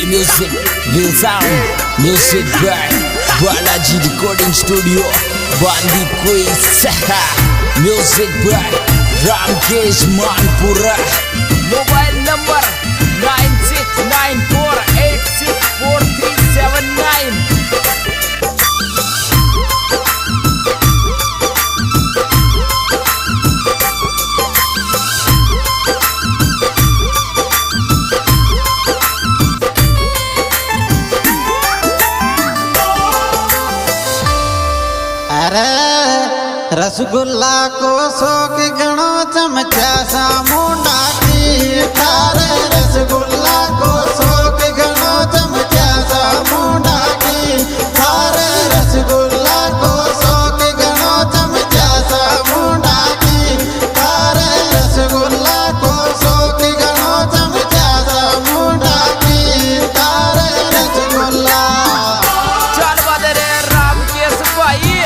Music, Real Sound, Music by Balaji Recording Studio, Bandi Quiz, Music by Ramkesh Manpura. Mobile number 9694864379. Rasgulla को सोक गणो चमचा सा मुंडा की थारे रसगुल्ला को सोक गणो चमचा सा मुंडा की थारे रसगुल्ला को सोक गणो चमचा सा मुंडा की थारे रसगुल्ला को सोक गणो चमचा सा मुंडा की थारे रसगुल्ला चल बदरे रामकेश भाई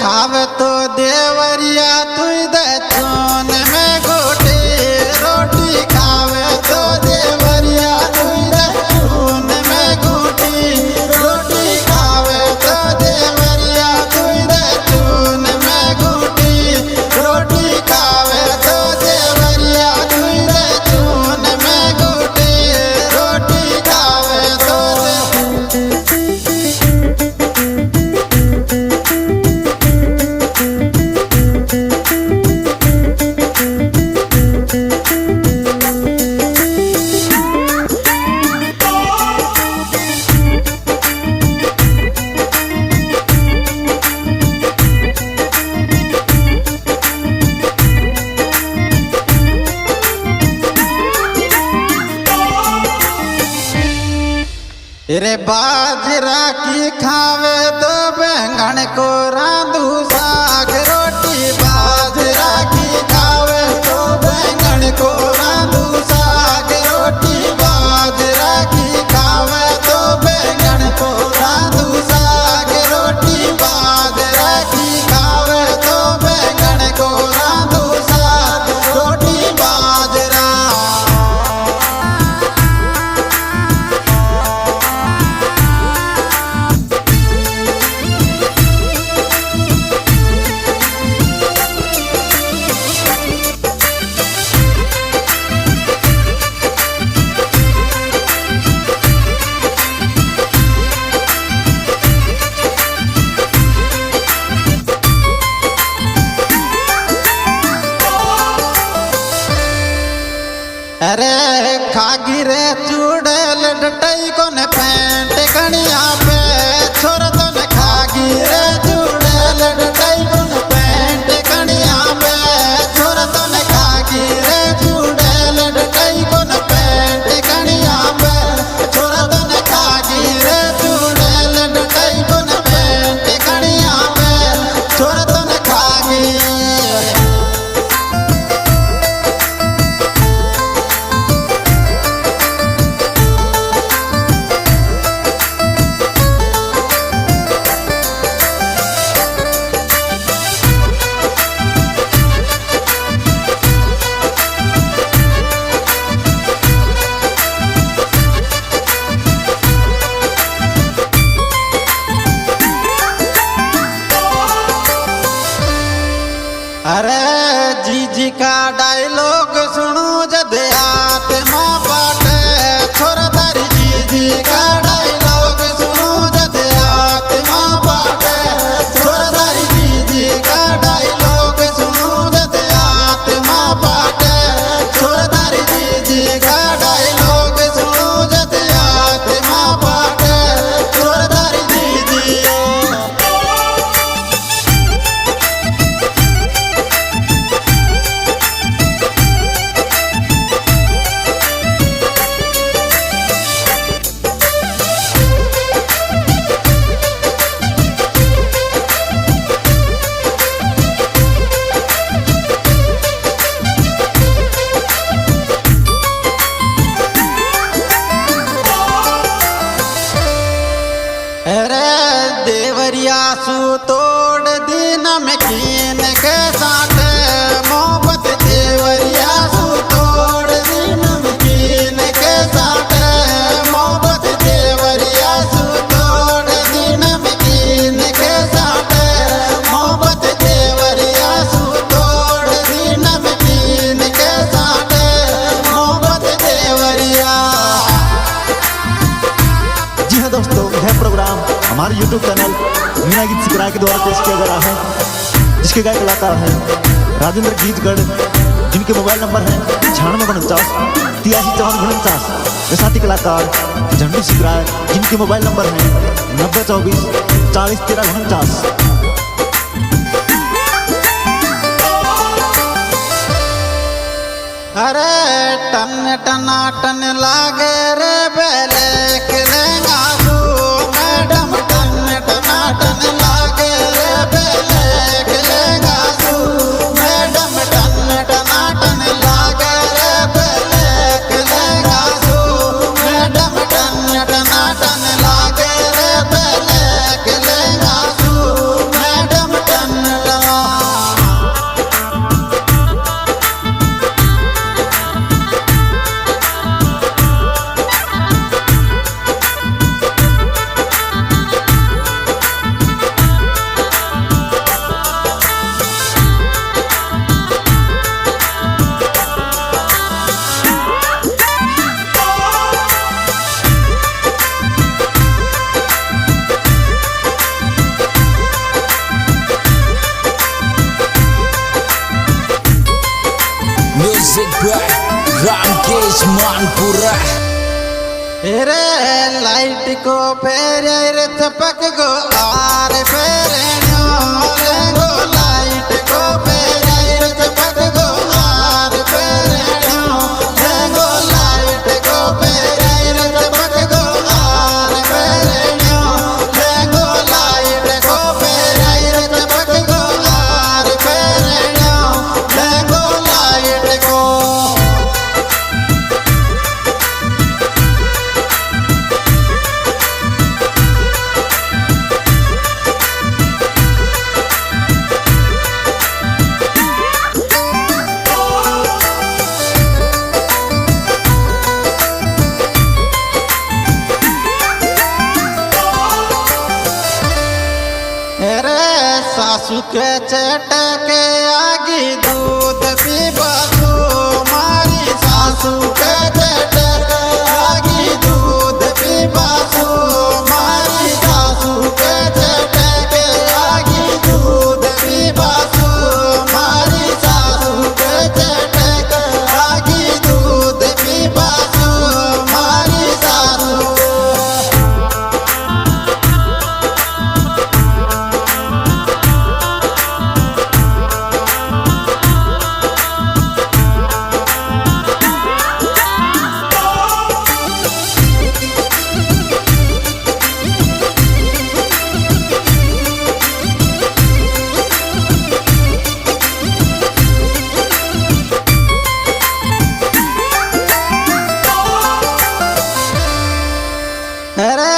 खावे तो देवरिया तू चून में गोटी रोटी खावे तो देवरिया तू चून में गोटी रोटी खावे तो देवरिया तू चून में गोटी रोटी खावे तो देवरिया तू चून में गोटी रोटी खावे तो रे बाजरा की खावे तो बैंगन को रांधू साग रोटी बाजरा की खावे तो बैंगन को रांधू साग रोटी बाजरा की खावे तो बैंगन को रांधू साग रोटी बाजरा की खावे तो बैंगन को रांधू साग रोटी बाजरा अरे खागी रे चूड़ल डटई कोन पैंट कनिया पे छोर तो न खागी रे चूड़ल डटई कोन पैंट कनिया पे छोर तो न खागी रे चूड़ल डटई कोन पैंट कनिया पे छोर तो न खागी रे चूड़ल डटई कोन पैंट कनिया पे छोर तो न खागी अरे जीजी का डायलॉग सुनो जद आत्मा बाटे छोरा तारी जीजी का डायलॉग सुनो जद आत्मा बाटे छोरा तारी जीजी का डायलॉग सुनो जद आत्मा बाटे छोरा तारी जीजी का डायलॉग सुनो जद आत्मा बाटे छोरा तारी जीजी तोड़ दी नमकीन के साथ मोहब्बत देवरिया सु तोड़ दी नमकीन के साथ मोहब्बत देवरिया सु तोड़ दी नमकीन के साथ मोहब्बत देवरिया सु तोड़ दी नमकीन के साथ मोहब्बत देवरिया। जी हाँ दोस्तों, यह प्रोग्राम हमारे YouTube चैनल मीना गीत सिकराय के द्वारा पेश किया जा रहा है, जिसके गायक कलाकार हैं राजेंद्र गीतगढ़, जिनके मोबाइल नंबर हैं 9649 835449, वे साथी कलाकार झंडू सिकराय, जिनके मोबाइल नंबर हैं 9024 401349। अरे टन टना टन लागे रे बेले के लेंगा सू मैडम, टन टना टन लागे रे बेले के लेंगा सू मैडम, टन टना टन लागे रे बेले के लेंगा सू मैडम, टन टना टन लागे रे बेले के लेंगा सू मैडम, टन टना। Music by Ramkesh Manpura. रे लाइट को फेरे रे चपक गो आर फेरे रे गो लाइट को फेरे रे चपक गो आर फेरे रे गो लाइट को फेरे रे चपक गो आर फेरे रे गो लाइट को फेरे रे चपक गो आर फेरे रे गो लाइट को। रे सासू के चटके आगी दूध पीबासू मारी सासू के चटके आगी दूध पीबासू मारी सासू के चटके आगी दूध पीबासू मारी सासू के चटके आगी दूध पीबासू मारी सासू। अरे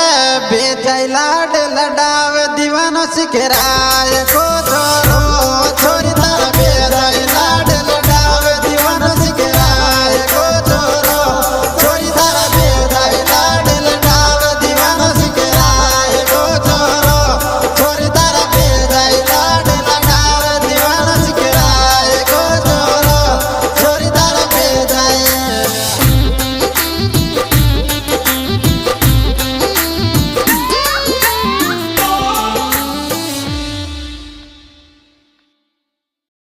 बेचाई लाड लडाव दीवानो सिखराय को छोरो